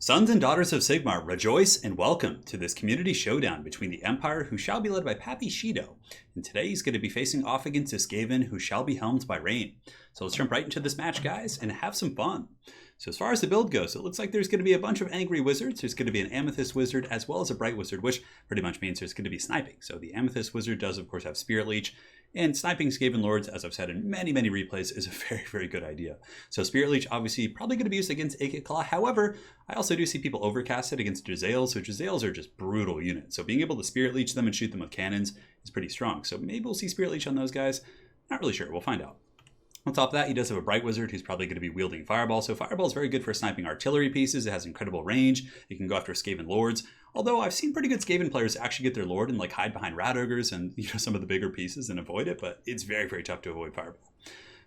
Sons and daughters of Sigmar, rejoice and welcome to this community showdown between the Empire, who shall be led by Pappy Shido, and today he's going to be facing off against this Skaven, who shall be helmed by Rain. So let's jump right into this match, guys, and have some fun. So as far as the build goes, it looks like there's going to be a bunch of angry wizards. There's going to be an Amethyst wizard as well as a Bright wizard, which pretty much means there's going to be sniping. So the Amethyst wizard does, of course, have Spirit Leech. And sniping Skaven Lords, as I've said in many replays, is a very good idea. So Spirit Leech, obviously, probably going to be used against Akit Claw. However, I also do see people overcast it against Jezzails, so Jezzails are just brutal units. So being able to Spirit Leech them and shoot them with cannons is pretty strong. So maybe we'll see Spirit Leech on those guys. Not really sure. We'll find out. On top of that, he does have a Bright Wizard who's probably going to be wielding Fireball. So Fireball is very good for sniping artillery pieces. It has incredible range. It can go after Skaven Lords. Although I've seen pretty good Skaven players actually get their Lord and like hide behind Rat Ogres and some of the bigger pieces and avoid it. But it's very tough to avoid Fireball.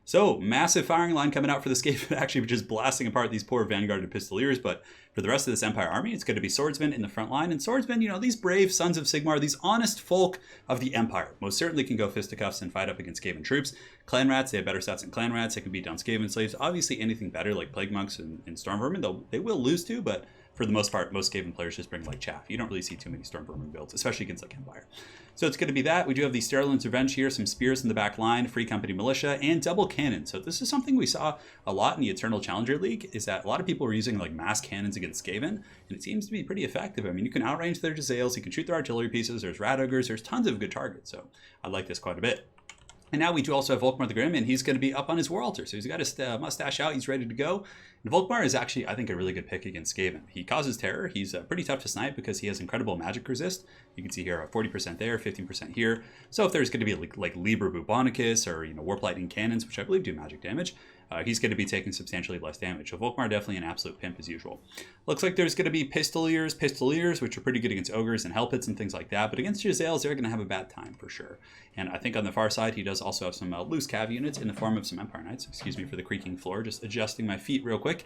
So, massive firing line coming out for the Skaven, actually just blasting apart these poor Vanguarded Pistoliers. But for the rest of this Empire army, it's going to be Swordsmen in the front line. And Swordsmen, these brave sons of Sigmar, these honest folk of the Empire, most certainly can go fisticuffs and fight up against Skaven troops. Clan Rats, they have better stats than Clan Rats. They can beat down Skaven Slaves. Obviously, anything better like Plague Monks and Storm Vermin, they will lose to, but for the most part, most Skaven players just bring like chaff. You don't really see too many Storm Vermin builds, especially against like Empire. So it's going to be that. We do have the Sterling's Revenge here, some Spears in the back line, Free Company Militia, and double cannon. So this is something we saw a lot in the Eternal Challenger League, is that a lot of people were using like mass cannons against Skaven, and it seems to be pretty effective. I mean, you can outrange their Jezzails, you can shoot their artillery pieces, there's Rat Ogres, there's tons of good targets. So I like this quite a bit. And now we do also have Volkmar the Grim, and he's going to be up on his War Altar. So he's got his mustache out, he's ready to go. And Volkmar is actually, I think, a really good pick against Skaven. He causes terror. He's pretty tough to snipe because he has incredible magic resist. You can see here 40% there, 15% here. So if there's going to be like Liber Bubonicus or Warp Lightning Cannons, which I believe do magic damage, he's going to be taking substantially less damage. So Volkmar definitely an absolute pimp as usual. Looks like there's going to be Pistoliers, which are pretty good against Ogres and Hellpits and things like that. But against Jezzails, they're going to have a bad time for sure. And I think on the far side, he does also have some loose cav units in the form of some Empire Knights. Excuse me for the creaking floor, just adjusting my feet real quick.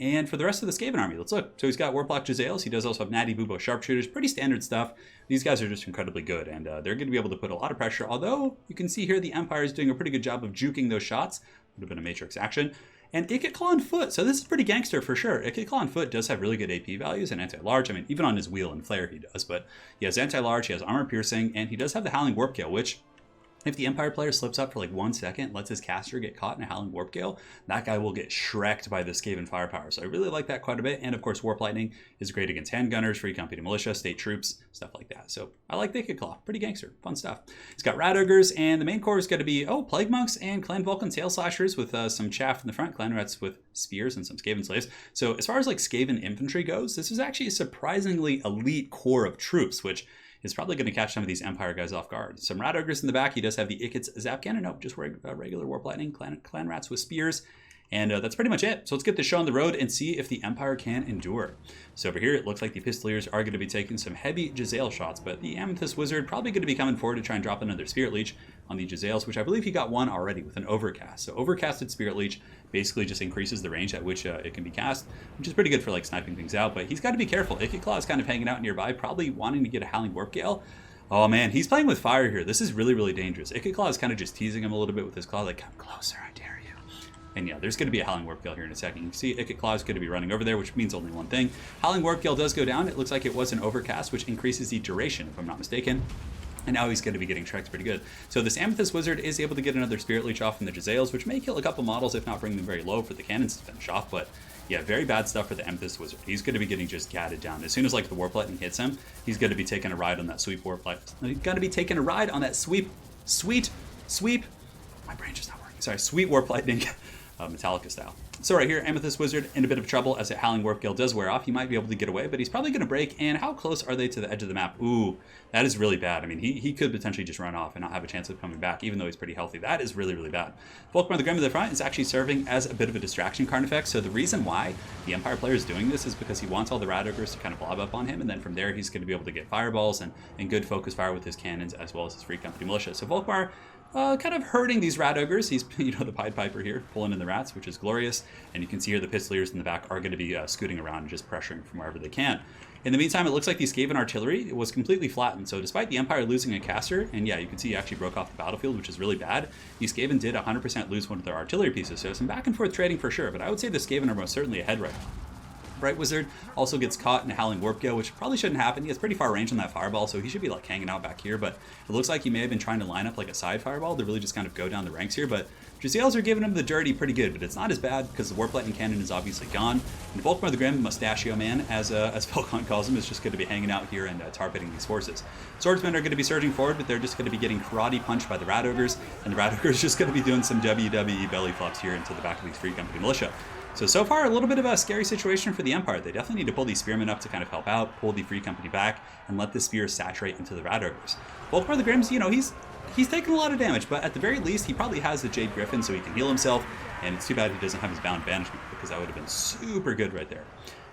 And for the rest of the Skaven army, let's look. So he's got Warplock Jezzails. He does also have Natty Bubo Sharpshooters. Pretty standard stuff. These guys are just incredibly good, and they're going to be able to put a lot of pressure. Although you can see here the Empire is doing a pretty good job of juking those shots. Would have been a Matrix action. And Ikit Claw on foot. So this is pretty gangster for sure. Ikit Claw on foot does have really good AP values and anti-large. I mean, even on his wheel and flare he does. But he has anti-large, he has armor piercing, and he does have the Howling Warp Gale, which, if the Empire player slips up for like 1 second, lets his caster get caught in a Howling Warp Gale, that guy will get shreked by the Skaven firepower. So I really like that quite a bit. And of course, Warp Lightning is great against handgunners, Free Company Militia, state troops, stuff like that. So I like the Ikit Claw. Pretty gangster. Fun stuff. It's got Rat Ogres, and the main core is going to be, Plague Monks and Clan Vulcan Tail Slashers with some chaff in the front, Clan Rats with spears and some Skaven Slaves. So as far as like Skaven infantry goes, this is actually a surprisingly elite core of troops, which is probably going to catch some of these Empire guys off guard. Some Rat Ogres in the back. He does have the Ikit's Zap Cannon. Nope, just regular Warp Lightning, Clan Rats with spears. And that's pretty much it. So let's get this show on the road and see if the Empire can endure. So over here, it looks like the Pistoliers are going to be taking some heavy Jezzail shots, but the Amethyst Wizard probably going to be coming forward to try and drop another Spirit Leech on the Jezzails, which I believe he got one already with an Overcast. So Overcasted Spirit Leech basically just increases the range at which it can be cast, which is pretty good for like sniping things out, but he's got to be careful. Ikit Claw is kind of hanging out nearby, probably wanting to get a Howling Warp Gale. Oh man, he's playing with fire here. This is really dangerous. Ikit Claw is kind of just teasing him a little bit with his claw, like, come closer, I dare you. And yeah, there's going to be a Howling Warp Gale here in a second. You can see Ikit Claw is going to be running over there, which means only one thing. Howling Warp Gale does go down. It looks like it was an Overcast, which increases the duration, if I'm not mistaken. And now he's going to be getting Shreked pretty good. So this Amethyst Wizard is able to get another Spirit Leech off from the Jezzails, which may kill a couple models, if not bring them very low for the cannons to finish off. But yeah, very bad stuff for the Amethyst Wizard. He's going to be getting just gatted down. As soon as like the Warp Lightning hits him, he's going to be taking a ride on that sweep Warp Lightning. He's going to be taking a ride on that sweep. My brain just not working. Sorry, sweet Warp Lightning, Metallica style. So right here, Amethyst Wizard in a bit of trouble as a Howling Warp Gale does wear off. He might be able to get away, but he's probably going to break. And how close are they to the edge of the map? Ooh, that is really bad. I mean, he could potentially just run off and not have a chance of coming back, even though he's pretty healthy. That is really bad. Volkmar the Grim in the front is actually serving as a bit of a distraction card effect. So the reason why the Empire player is doing this is because he wants all the Rat Ogres to kind of blob up on him, and then from there he's going to be able to get fireballs and good focus fire with his cannons as well as his Free Company Militia. So Volkmar, kind of hurting these Rat Ogres. He's, the Pied Piper here, pulling in the rats, which is glorious. And you can see here the Pistoliers in the back are going to be scooting around and just pressuring from wherever they can. In the meantime, it looks like the Skaven artillery was completely flattened. So despite the Empire losing a caster, and yeah, you can see he actually broke off the battlefield, which is really bad, the Skaven did 100% lose one of their artillery pieces. So some back and forth trading for sure, but I would say the Skaven are most certainly ahead right now. Bright Wizard also gets caught in a Howling Warp Gale, which probably shouldn't happen. He has pretty far range on that Fireball, so he should be like hanging out back here, but it looks like he may have been trying to line up like a side Fireball to really just kind of go down the ranks here, but Jezzails are giving him the dirty pretty good, but it's not as bad because the Warp Lightning Cannon is obviously gone. And Volkmar the Grim, Mustachio Man, as Falcon calls him, is just going to be hanging out here and tar-pitting these forces. Swordsmen are going to be surging forward, but they're just going to be getting karate punched by the Rat Ogres, and the Rat Ogres just going to be doing some WWE belly flops here into the back of these Free Company Militia. So far, a little bit of a scary situation for the Empire. They definitely need to pull these Spearmen up to kind of help out, pull the Free Company back, and let the Spears saturate into the Rat Ogres. Volkmar the Grim's, you know, he's taken a lot of damage, but at the very least, he probably has the Jade Griffin so he can heal himself, and it's too bad he doesn't have his Bound Banishment, because that would have been super good right there.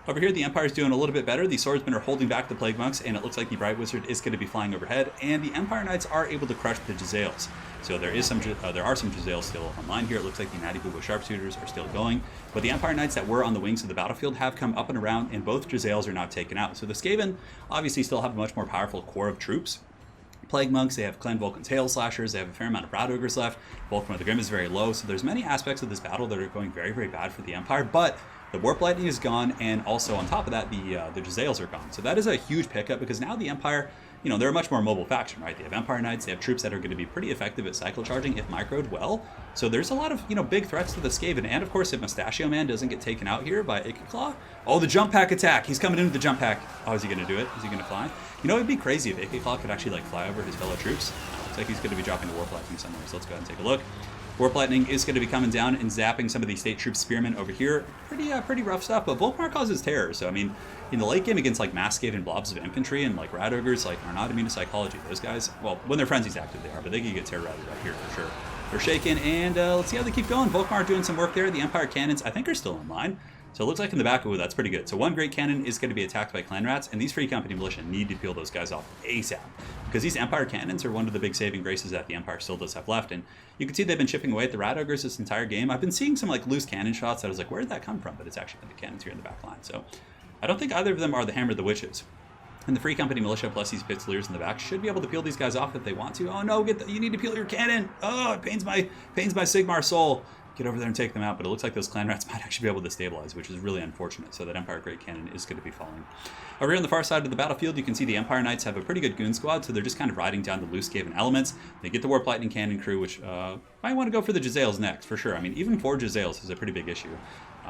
Over here, the Empire's doing a little bit better. The Swordsmen are holding back the Plague Monks, and it looks like the Bright Wizard is going to be flying overhead, and the Empire Knights are able to crush the Jezzails. So there are some Jezzails still online here. It looks like the Natty Boo Sharpshooters are still going, but the Empire Knights that were on the wings of the battlefield have come up and around, and both Jezzails are now taken out. So the Skaven obviously still have a much more powerful core of troops. Plague Monks, they have Clan Vulcan's Hail Slashers, they have a fair amount of Rat Ogres left. Volkmar the Grim is very low, so there's many aspects of this battle that are going very, very bad for the Empire, but the Warp Lightning is gone, and also on top of that, the Jezzails are gone. So that is a huge pickup, because now the Empire, you know, they're a much more mobile faction, right? They have Empire Knights, they have troops that are going to be pretty effective at cycle charging if microed well. So there's a lot of, you know, big threats to the Skaven, and of course if Mustachio Man doesn't get taken out here by Ikeclaw. Oh, the jump pack attack! He's coming into the jump pack. Oh, is he going to do it? Is he going to fly? You know, it'd be crazy if Ikeclaw could actually like fly over his fellow troops. Looks like he's going to be dropping the Warp Lightning somewhere, so let's go ahead and take a look. Warp Lightning is going to be coming down and zapping some of these State Troop Spearmen over here. Pretty rough stuff, but Volkmar causes terror. So, I mean, in the late game against, like, mass Skaven blobs of infantry and, like, Rat Ogres, like, are not immune to psychology. Those guys, well, when their frenzies active, they are, but they can get terrorized right here for sure. They're shaken, and let's see how they keep going. Volkmar doing some work there. The Empire Cannons, I think, are still online. So it looks like in the back, ooh, that's pretty good. So one Great Cannon is going to be attacked by Clan Rats, and these Free Company Militia need to peel those guys off ASAP. Because these Empire Cannons are one of the big saving graces that the Empire still does have left. And you can see they've been chipping away at the Rat Ogres this entire game. I've been seeing some like loose cannon shots that I was like, where did that come from? But it's actually the cannons here in the back line. So I don't think either of them are the Hammer of the Witches. And the Free Company Militia plus these Pistoliers in the back should be able to peel these guys off if they want to. Oh no, you need to peel your cannon! Oh, it pains my Sigmar soul. Get over there and take them out, but it looks like those Clan Rats might actually be able to stabilize, which is really unfortunate, so that Empire Great Cannon is going to be falling. Over here on the far side of the battlefield, you can see the Empire Knights have a pretty good goon squad, so they're just kind of riding down the loose Skaven elements. They get the Warp Lightning Cannon crew, which might want to go for the Jezzails next, for sure. I mean, even 4 Jezzails is a pretty big issue.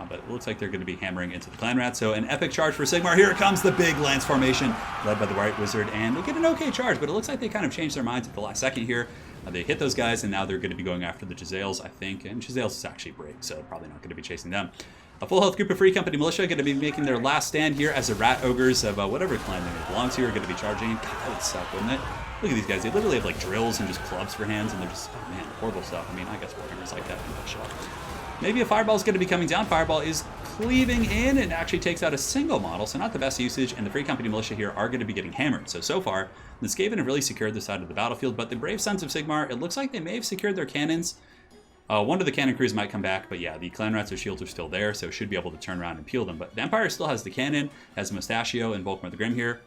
But it looks like they're going to be hammering into the Clan Rats. So an epic charge for Sigmar. Here it comes, the big Lance formation led by the White Wizard. And they get an okay charge, but it looks like they kind of changed their minds at the last second here. They hit those guys, and now they're going to be going after the Jezzails, I think. And Jezzails is actually break, so probably not going to be chasing them. A full health group of Free Company Militia going to be making their last stand here as the Rat Ogres of whatever clan they belong to are going to be charging. God, that would suck, wouldn't it? Look at these guys. They literally have like drills and just clubs for hands, and they're just, oh man, horrible stuff. I mean, I guess Warhammer's like that in the show. Maybe a Fireball is going to be coming down. Fireball is cleaving in and actually takes out a single model, so not the best usage, and the Free Company Militia here are going to be getting hammered. So far, the Skaven have really secured this side of the battlefield, but the Brave Sons of Sigmar, it looks like they may have secured their cannons. One of the cannon crews might come back, but yeah, the Clan Rats' shields are still there, so should be able to turn around and peel them. But the Empire still has the cannon, has Mustachio and Volkmar the Grim here.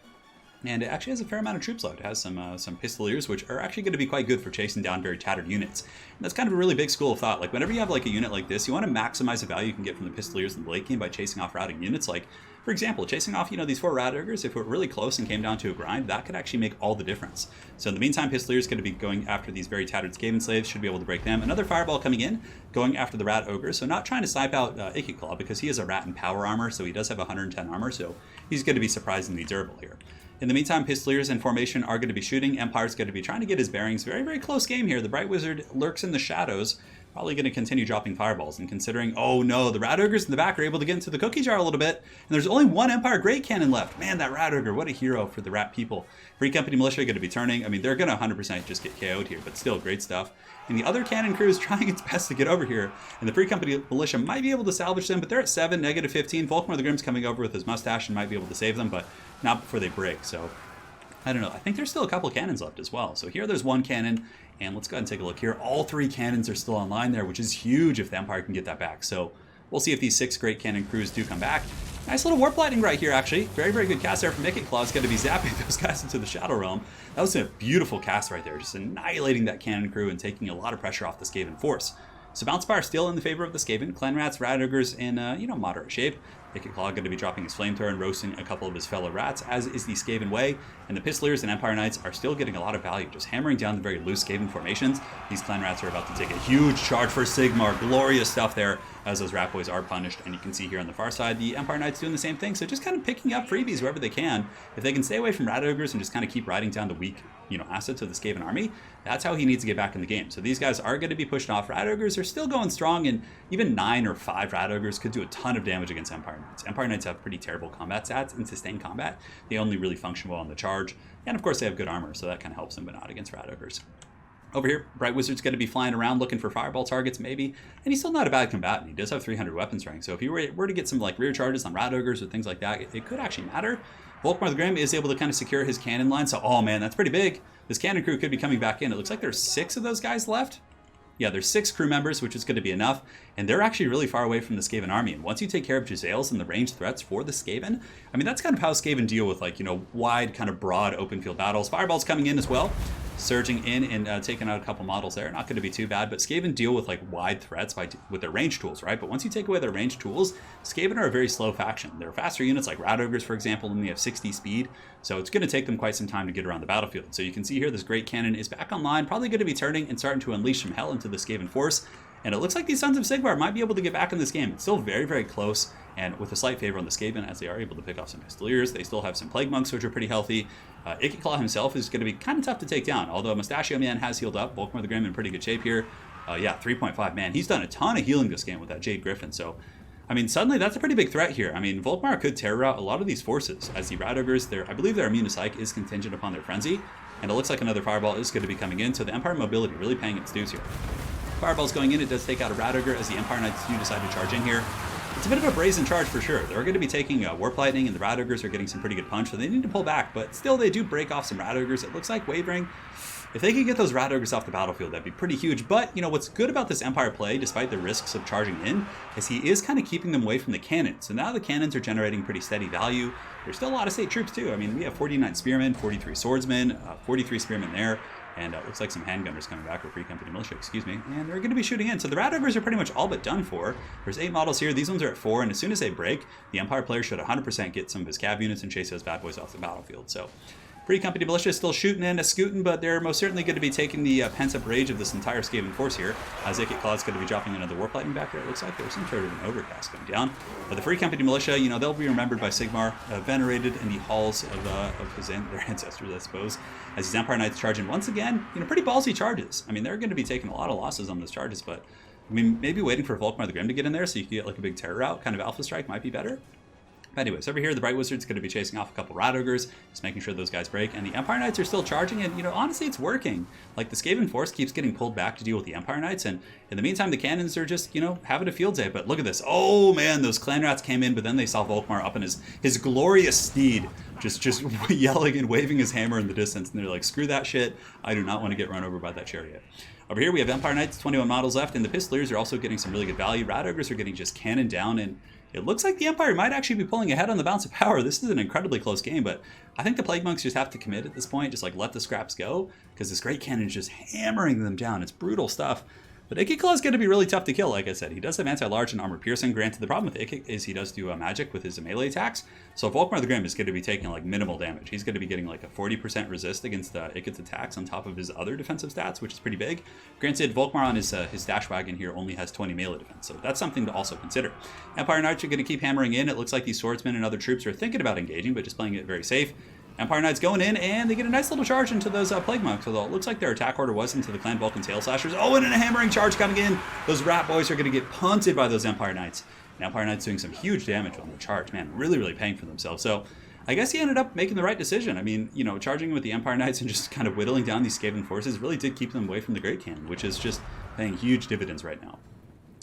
And it actually has a fair amount of troops left. It has some Pistoliers, which are actually going to be quite good for chasing down very tattered units. And that's kind of a really big school of thought. Like, whenever you have like a unit like this, you want to maximize the value you can get from the Pistoliers in the late game by chasing off routing units. Like, for example, chasing off, you know, these 4 Rat Ogres, if we're really close and came down to a grind, that could actually make all the difference. So in the meantime, Pistoliers going to be going after these very tattered Skaven slaves, should be able to break them. Another Fireball coming in, going after the Rat Ogre. So not trying to snipe out Ikeclaw, because he is a rat in power armor, so he does have 110 armor, so he's going to be surprisingly durable here. In the meantime, Pistoliers in formation are going to be shooting. Empire's going to be trying to get his bearings. Very, very close game here. The Bright Wizard lurks in the shadows, probably going to continue dropping fireballs. And considering, oh no, the Rat Ogres in the back are able to get into the cookie jar a little bit. And there's only one Empire Great Cannon left. Man, that Rat Ogre, what a hero for the Rat people. Free Company Militia are going to be turning. I mean, they're going to 100% just get KO'd here, but still great stuff. And the other cannon crew is trying its best to get over here. And the Free Company Militia might be able to salvage them, but they're at 7, -15. Volkmar the Grim's coming over with his mustache and might be able to save them, but not before they break. So I don't know. I think there's still a couple cannons left as well. So here there's one cannon, and let's go ahead and take a look here. All 3 cannons are still online there, which is huge if the Empire can get that back. So we'll see if these 6 Great Cannon crews do come back. Nice little Warp Lightning right here, actually. Very, very good cast there from Ikeclaw. It's going to be zapping those guys into the Shadow Realm. That was a beautiful cast right there, just annihilating that cannon crew and taking a lot of pressure off the Skaven force. So Bounce Spire still in the favor of the Skaven. Clan Rats, Rat Ogres in, you know, moderate shape. Ikit Claw going to be dropping his Flamethrower and roasting a couple of his fellow rats, as is the Skaven way. And the Pistoliers and Empire Knights are still getting a lot of value, just hammering down the very loose Skaven formations. These Clan Rats are about to take a huge charge for Sigmar. Glorious stuff there, as those Rat Boys are punished. And you can see here on the far side, the Empire Knights doing the same thing. So just kind of picking up freebies wherever they can. If they can stay away from Rat Ogres and just kind of keep riding down the weak, assets of the Skaven army, that's how he needs to get back in the game. So these guys are going to be pushed off. Rat Ogres are still going strong, and even 9 or 5 Rat Ogres could do a ton of damage against Empire Knights. Empire Knights have pretty terrible combat stats in sustained combat. They only really function well on the charge. And of course they have good armor, so that kind of helps them, but not against Rat Ogres. Over here, Bright Wizard's going to be flying around looking for fireball targets, maybe. And he's still not a bad combatant. He does have 300 weapon strength. So if you were to get some rear charges on Rat Ogres or things like that, it could actually matter. Volkmar the Grim is able to kind of secure his cannon line. So, oh man, that's pretty big. This cannon crew could be coming back in. It looks like there's 6 of those guys left. Yeah, there's 6 crew members, which is going to be enough. And they're actually really far away from the Skaven army. And once you take care of Giselles and the ranged threats for the Skaven, I mean, that's kind of how Skaven deal with, wide, kind of broad open field battles. Fireball's coming in as well, surging in and taking out a couple models there. Not going to be too bad, but Skaven deal with wide threats with their range tools, right? But once you take away their range tools, Skaven are a very slow faction. They're faster units like Rat Ogres, for example, only have 60 speed. So it's going to take them quite some time to get around the battlefield. So you can see here this great cannon is back online, probably going to be turning and starting to unleash some hell into the Skaven force. And it looks like these Sons of Sigmar might be able to get back in this game. It's still very, very close, and with a slight favor on the Skaven, as they are able to pick off some Pistoliers. They still have some Plague Monks, which are pretty healthy. Ikit Claw himself is going to be kind of tough to take down, although Mustachio Man has healed up. Volkmar the Grim in pretty good shape here. Yeah, 3.5. Man, he's done a ton of healing this game with that Jade Griffin, so I mean, suddenly that's a pretty big threat here. I mean, Volkmar could terror out a lot of these forces, as the Rat Ogres, I believe their immune to Psych is contingent upon their Frenzy, and it looks like another Fireball is going to be coming in, so the Empire mobility really paying its dues here. Fireball's going in, it does take out a Rat Ogre as the Empire Knights do decide to charge in here. It's a bit of a brazen charge for sure. They're going to be taking Warp Lightning, and the Rat Ogres are getting some pretty good punch, so they need to pull back, but still they do break off some Rat Ogres. It looks like Wavering. If they could get those Rat Ogres off the battlefield, that'd be pretty huge. But, what's good about this Empire play, despite the risks of charging in, is he is kind of keeping them away from the cannons. So now the cannons are generating pretty steady value. There's still a lot of state troops, too. I mean, we have 49 Spearmen, 43 Swordsmen, 43 Spearmen there. And it looks like some handgunners coming back, or Free Company Militia, excuse me. And they're going to be shooting in. So the Rat Ogres are pretty much all but done for. There's 8 models here. These ones are at 4. And as soon as they break, the Empire player should 100% get some of his cav units and chase those bad boys off the battlefield. So Free Company Militia is still shooting in a scooting, but they're most certainly going to be taking the pent-up rage of this entire Skaven force here. As Ikit Claw is going to be dropping another Warp Lightning back there. It looks like there's some sort of an overcast going down. But the Free Company Militia, they'll be remembered by Sigmar, venerated in the halls of their ancestors, I suppose. As these Empire Knights charge in once again, pretty ballsy charges. I mean, they're going to be taking a lot of losses on those charges, but I mean, maybe waiting for Volkmar the Grim to get in there so you can get like a big terror out, kind of Alpha Strike might be better. Anyways, over here, the Bright Wizard's going to be chasing off a couple Rat Ogres, just making sure those guys break, and the Empire Knights are still charging, and, honestly, it's working. Like, the Skaven force keeps getting pulled back to deal with the Empire Knights, and in the meantime, the cannons are just, having a field day. But look at this. Oh, man, those Clan Rats came in, but then they saw Volkmar up in his glorious steed, just yelling and waving his hammer in the distance, and they're like, screw that shit. I do not want to get run over by that chariot. Over here, we have Empire Knights, 21 models left, and the Pistoliers are also getting some really good value. Rat Ogres are getting just cannoned down, and it looks like the Empire might actually be pulling ahead on the balance of power. This is an incredibly close game, but I think the Plague Monks just have to commit at this point, just let the scraps go, because this Great Cannon is just hammering them down. It's brutal stuff. But Ikit Claw is going to be really tough to kill, like I said. He does have anti-large and armor piercing. Granted, the problem with Ikit is he does do magic with his melee attacks. So Volkmar the Grim is going to be taking minimal damage. He's going to be getting a 40% resist against Ikit's attacks on top of his other defensive stats, which is pretty big. Granted, Volkmar on his dash wagon here only has 20 melee defense, so that's something to also consider. Empire Knights are going to keep hammering in. It looks like these swordsmen and other troops are thinking about engaging, but just playing it very safe. Empire Knights going in, and they get a nice little charge into those Plague Monks, although it looks like their attack order was into the Clan Vulcan Tail Slashers. Oh, and a hammering charge coming in. Those Rat Boys are going to get punted by those Empire Knights. And Empire Knights doing some huge damage on the charge. Man, really, really paying for themselves. So I guess he ended up making the right decision. I mean, charging with the Empire Knights and just kind of whittling down these Skaven forces really did keep them away from the Great Cannon, which is just paying huge dividends right now.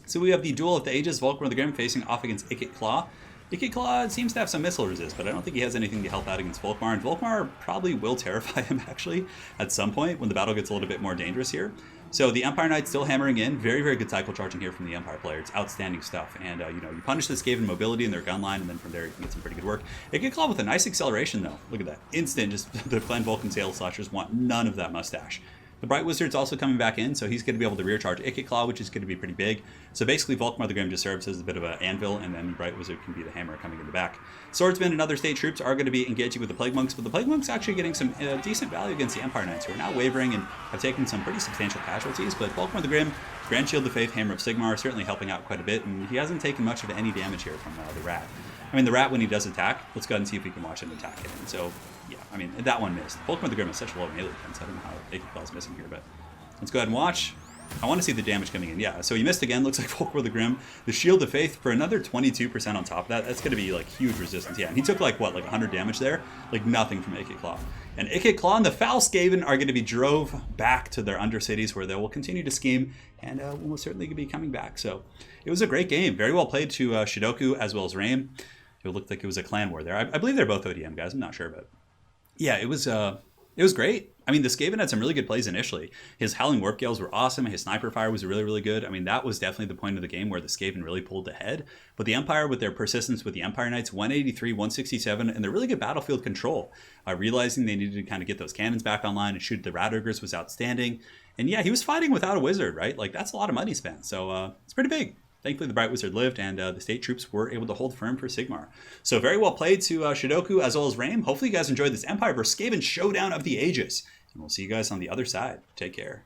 So we have the Duel of the Ages, Volkmar the Grim facing off against Ikit Claw. Ikit Claw seems to have some missile resist, but I don't think he has anything to help out against Volkmar, and Volkmar probably will terrify him, actually, at some point when the battle gets a little bit more dangerous here. So the Empire Knight still hammering in. Very, very good cycle charging here from the Empire player. It's outstanding stuff. And, you punish the Skaven mobility in their gun line, and then from there you can get some pretty good work. Ikit Claw with a nice acceleration, though. Look at that. Instant, just the Clan Vulcan Tail Slashers want none of that mustache. The Bright Wizard's also coming back in, so he's going to be able to rear charge Ikit Claw, which is going to be pretty big. So basically, Volkmar the Grim just serves as a bit of an anvil, and then the Bright Wizard can be the hammer coming in the back. Swordsmen and other state troops are going to be engaging with the Plague Monks, but the Plague Monks actually getting some decent value against the Empire Knights, who are now wavering and have taken some pretty substantial casualties. But Volkmar the Grim, Grand Shield of Faith, Hammer of Sigmar, certainly helping out quite a bit, and he hasn't taken much of any damage here from the Rat. I mean, the Rat, when he does attack, let's go ahead and see if we can watch him attack it. And so, yeah, I mean, that one missed. Volkmar the Grim has such low melee defense. I don't know how Ikit Claw's missing here, but let's go ahead and watch. I want to see the damage coming in. Yeah, so he missed again. Looks like Volkmar the Grim. The Shield of Faith for another 22% on top of that. That's going to be like huge resistance. Yeah, and he took like what, like 100 damage there? Like nothing from Ikit Claw. And Ikit Claw and the Foul Skaven are going to be drove back to their undercities where they will continue to scheme and will certainly be coming back. So it was a great game. Very well played to Shidoku as well as Raim. It looked like it was a clan war there. I believe they're both ODM guys. I'm not sure, but yeah, it was great. I mean, the Skaven had some really good plays initially. His Howling Warp Gales were awesome. His Sniper Fire was really, really good. I mean, that was definitely the point of the game where the Skaven really pulled ahead. But the Empire, with their persistence with the Empire Knights, 183, 167, and their really good battlefield control, realizing they needed to kind of get those cannons back online and shoot the Rat Ogres was outstanding. And yeah, he was fighting without a wizard, right? Like, that's a lot of money spent. So it's pretty big. Thankfully, the Bright Wizard lived, and the state troops were able to hold firm for Sigmar. So very well played to Shidoku as well as Raim. Hopefully you guys enjoyed this Empire vs. Skaven showdown of the ages. And we'll see you guys on the other side. Take care.